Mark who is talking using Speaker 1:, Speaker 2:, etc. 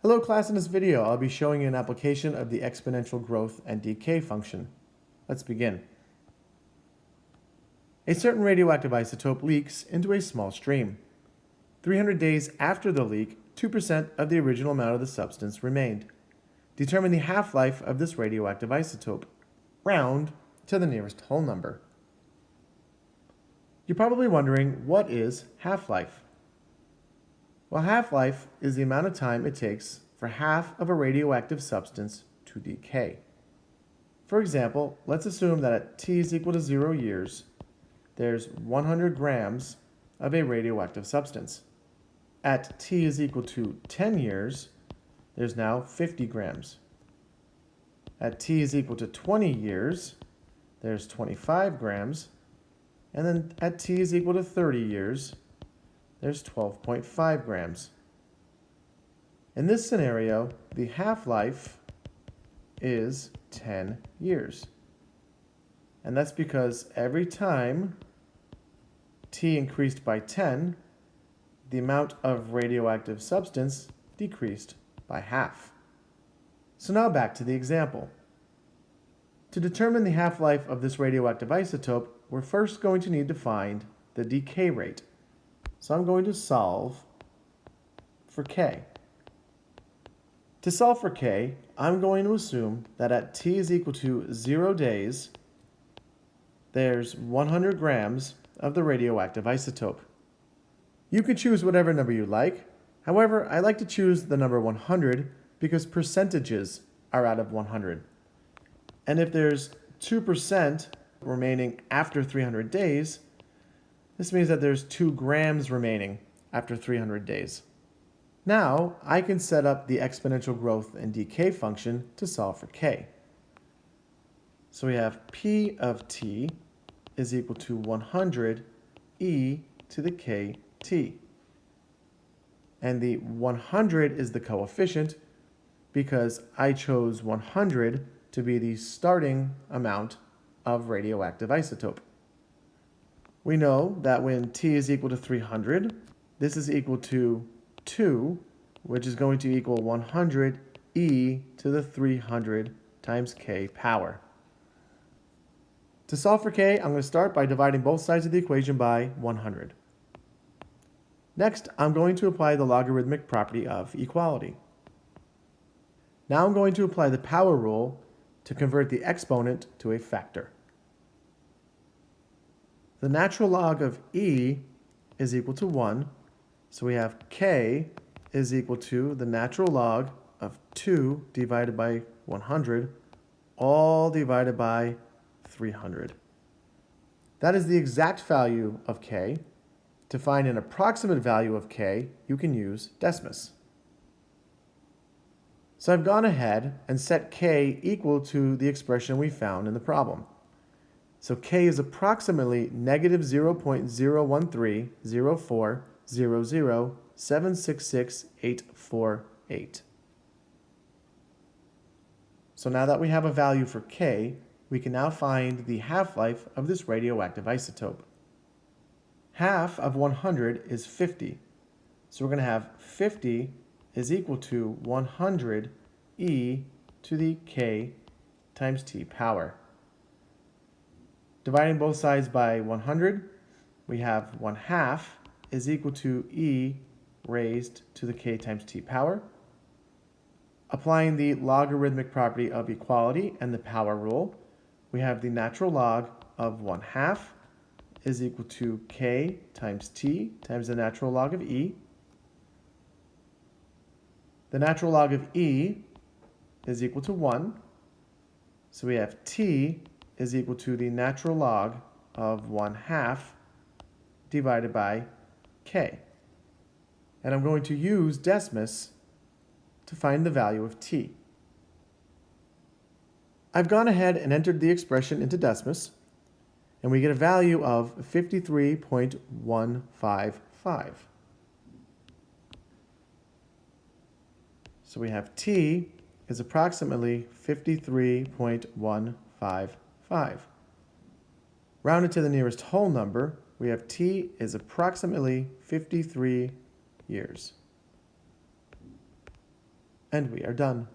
Speaker 1: Hello class, in this video I'll be showing you an application of the exponential growth and decay function. Let's begin. A certain radioactive isotope leaks into a small stream. 300 days after the leak, 2% of the original amount of the substance remained. Determine the half-life of this radioactive isotope. Round to the nearest whole number. You're probably wondering, what is half-life? Well, half-life is the amount of time it takes for half of a radioactive substance to decay. For example, let's assume that at t is equal to 0 years, there's 100 grams of a radioactive substance. At t is equal to 10 years, there's now 50 grams. At t is equal to 20 years, there's 25 grams. And then at t is equal to 30 years, there's 12.5 grams. In this scenario, the half-life is 10 years. And that's because every time t increased by 10, the amount of radioactive substance decreased by half. So now back to the example. To determine the half-life of this radioactive isotope, we're first going to need to find the decay rate. So I'm going to solve for K. To solve for K, I'm going to assume that at t is equal to 0 days, there's 100 grams of the radioactive isotope. You can choose whatever number you like. However, I like to choose the number 100 because percentages are out of 100. And if there's 2% remaining after 300 days, this means that there's 2 grams remaining after 300 days. Now, I can set up the exponential growth and decay function to solve for K. So we have P of t is equal to 100 e to the kt. And the 100 is the coefficient because I chose 100 to be the starting amount of radioactive isotope. We know that when t is equal to 300, this is equal to 2, which is going to equal 100 e to the 300 times k power. To solve for k, I'm going to start by dividing both sides of the equation by 100. Next, I'm going to apply the logarithmic property of equality. Now I'm going to apply the power rule to convert the exponent to a factor. The natural log of e is equal to 1, so we have k is equal to the natural log of 2 divided by 100, all divided by 300. That is the exact value of k. To find an approximate value of k, you can use Decimus. So I've gone ahead and set k equal to the expression we found in the problem. So k is approximately negative 0.0130400766848. So now that we have a value for k, we can now find the half-life of this radioactive isotope. Half of 100 is 50. So we're going to have 50 is equal to 100 e to the k times t power. Dividing both sides by 100, we have 1/2 is equal to e raised to the k times t power. Applying the logarithmic property of equality and the power rule, we have the natural log of 1/2 is equal to k times t times the natural log of e. The natural log of e is equal to 1. So we have t is equal to the natural log of 1/2 divided by k. And I'm going to use Decimus to find the value of t. I've gone ahead and entered the expression into Decimus, and we get a value of 53.155. So we have t is approximately 53.155. Rounded to the nearest whole number, we have t is approximately 53 years. And we are done.